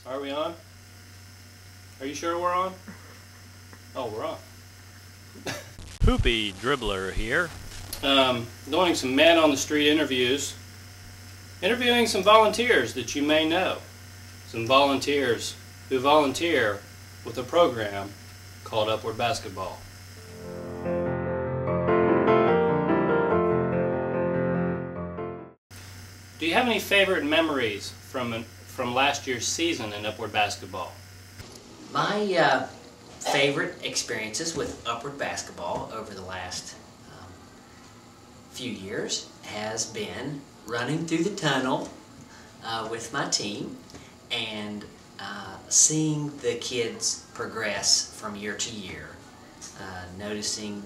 Are we on? Are you sure we're on? Oh, we're on. Poopy Dribbler here. Doing some man on the street interviews. Interviewing some volunteers that you may know. Some volunteers who volunteer with a program called Upward Basketball. Do you have any favorite memories from last year's season in Upward Basketball? My favorite experiences with Upward Basketball over the last few years has been running through the tunnel with my team and seeing the kids progress from year to year, noticing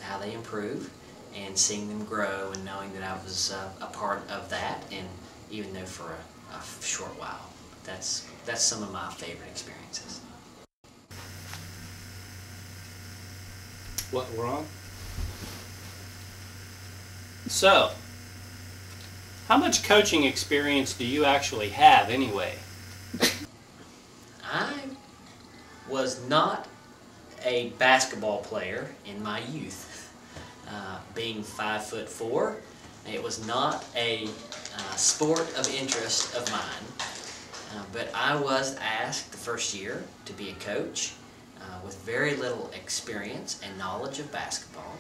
how they improve and seeing them grow and knowing that I was a part of that, and even though for a short while. That's some of my favorite experiences. What, we're on? So, how much coaching experience do you actually have anyway? I was not a basketball player in my youth. Being 5'4", it was not a sport of interest of mine. But I was asked the first year to be a coach with very little experience and knowledge of basketball.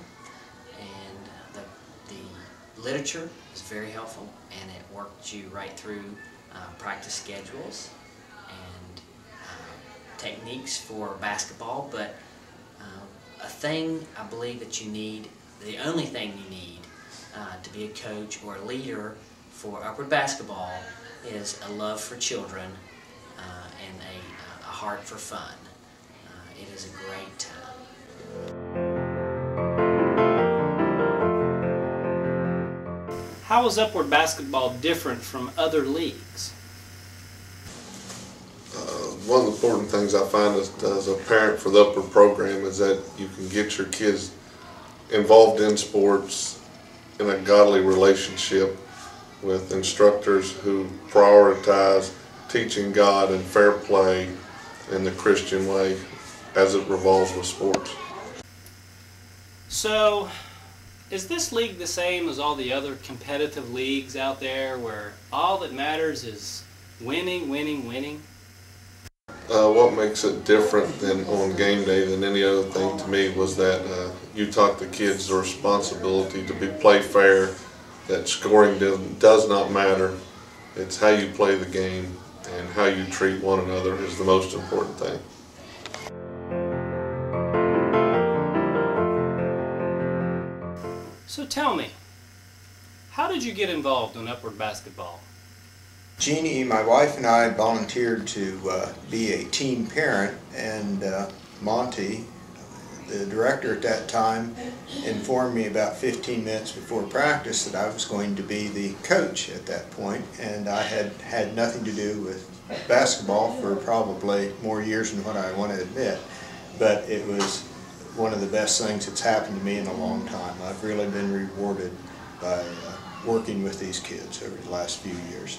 And the literature was very helpful, and it worked you right through practice schedules and techniques for basketball. But a thing I believe that you need, the only thing you need to be a coach or a leader for Upward Basketball is a love for children and a heart for fun. It is a great time. How is Upward Basketball different from other leagues? One of the important things I find as a parent for the Upward program is that you can get your kids involved in sports in a godly relationship with instructors who prioritize teaching God and fair play in the Christian way as it revolves with sports. So, is this league the same as all the other competitive leagues out there where all that matters is winning, winning, winning? What makes it different than on game day than any other thing to me was that you taught the kids the responsibility to play fair, that scoring does not matter. It's how you play the game and how you treat one another is the most important thing. So tell me, how did you get involved in Upward Basketball? Jeannie, my wife, and I volunteered to be a team parent, and Monty, the director at that time, informed me about 15 minutes before practice that I was going to be the coach at that point, and I had had nothing to do with basketball for probably more years than what I want to admit, but it was one of the best things that's happened to me in a long time. I've really been rewarded by working with these kids over the last few years.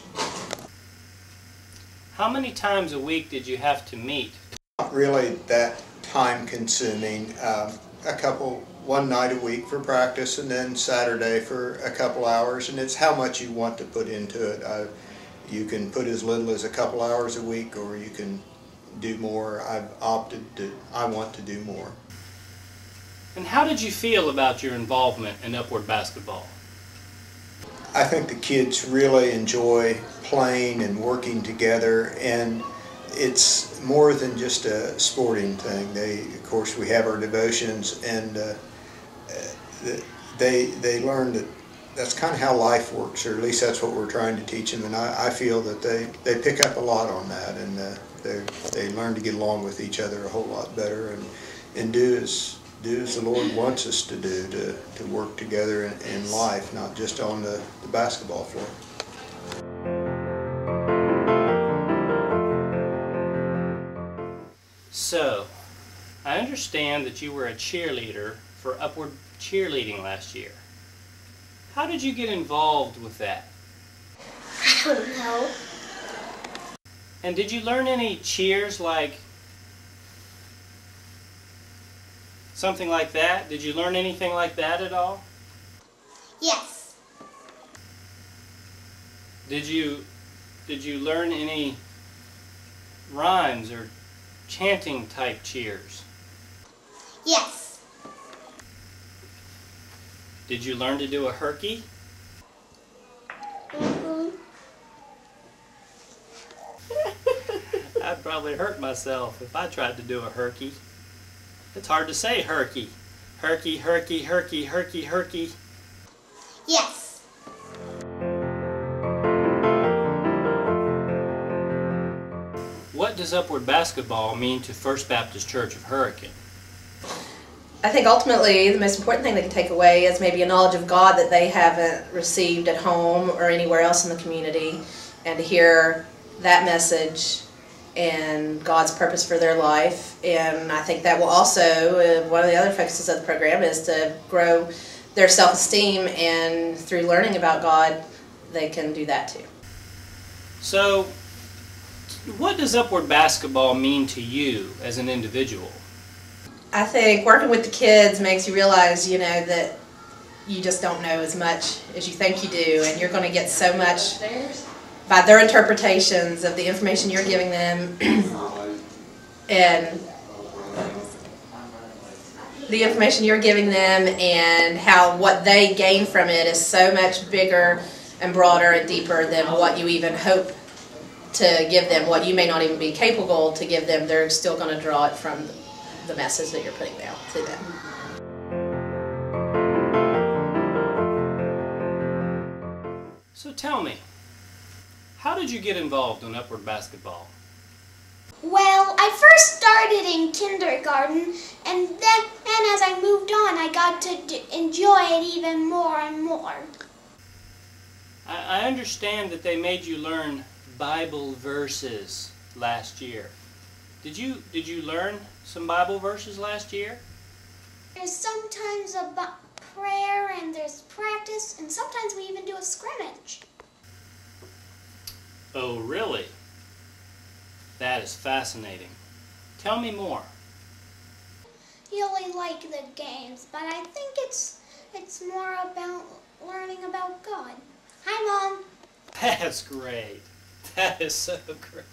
How many times a week did you have to meet? Not really that time consuming. One night a week for practice, and then Saturday for a couple hours, and it's how much you want to put into it. You can put as little as a couple hours a week, or you can do more. I want to do more. And how did you feel about your involvement in Upward Basketball? I think the kids really enjoy playing and working together, and it's more than just a sporting thing. Of course, we have our devotions, and they learn that that's kind of how life works, or at least that's what we're trying to teach them. And I feel that they pick up a lot on that, and they learn to get along with each other a whole lot better, and do as the Lord wants us to do, to work together in life, not just on the basketball floor. So, I understand that you were a cheerleader for Upward Cheerleading last year. How did you get involved with that? I don't know. And did you learn any cheers, like something like that? Did you learn anything like that at all? Yes. Did you learn any rhymes or chanting type cheers? Yes. Did you learn to do a herky? I'd probably hurt myself if I tried to do a herky. It's hard to say herky. Herky, herky, herky, herky, herky. Yes. What does Upward Basketball mean to First Baptist Church of Hurricane? I think ultimately the most important thing they can take away is maybe a knowledge of God that they haven't received at home or anywhere else in the community, and to hear that message and God's purpose for their life. And I think that will also, one of the other focuses of the program is to grow their self-esteem, and through learning about God they can do that too. So, what does Upward Basketball mean to you as an individual? I think working with the kids makes you realize, that you just don't know as much as you think you do, and you're going to get so much by their interpretations of the information you're giving them, and the information you're giving them, and how what they gain from it is so much bigger and broader and deeper than what you even hope to give them, what you may not even be capable to give them. They're still going to draw it from the message that you're putting out to them. So tell me, how did you get involved in Upward Basketball? Well, I first started in kindergarten, and then as I moved on, I got to enjoy it even more and more. I understand that they made you learn Bible verses last year. Did you learn some Bible verses last year? There's sometimes a prayer, and there's practice, and sometimes we even do a scrimmage. Oh, really? That is fascinating. Tell me more. You only like the games, but I think it's more about learning about God. Hi, Mom. That's great. That is so great.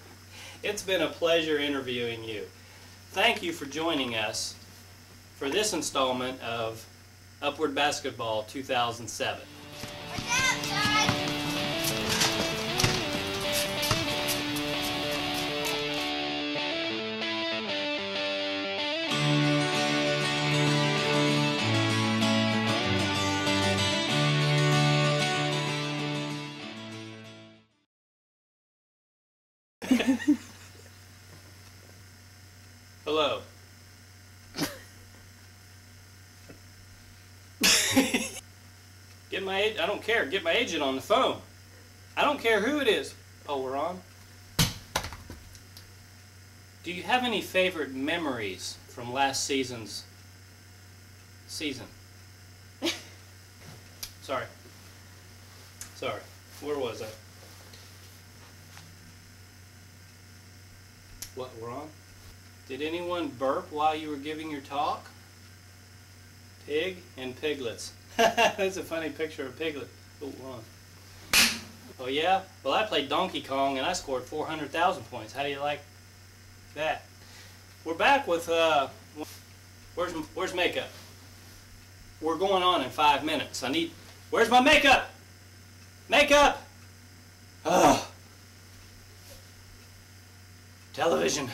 It's been a pleasure interviewing you. Thank you for joining us for this installment of Upward Basketball 2007. What's up, Dad? Hello. I don't care. Get my agent on the phone. I don't care who it is. Oh, we're on? Do you have any favorite memories from last season's season? Sorry. Where was I? What, we're on? Did anyone burp while you were giving your talk? Pig and piglets. That's a funny picture of a piglet. Oh, we're on. Oh yeah? Well, I played Donkey Kong and I scored 400,000 points. How do you like that? We're back with, where's makeup? We're going on in 5 minutes. Where's my makeup? Makeup! Ugh. Television.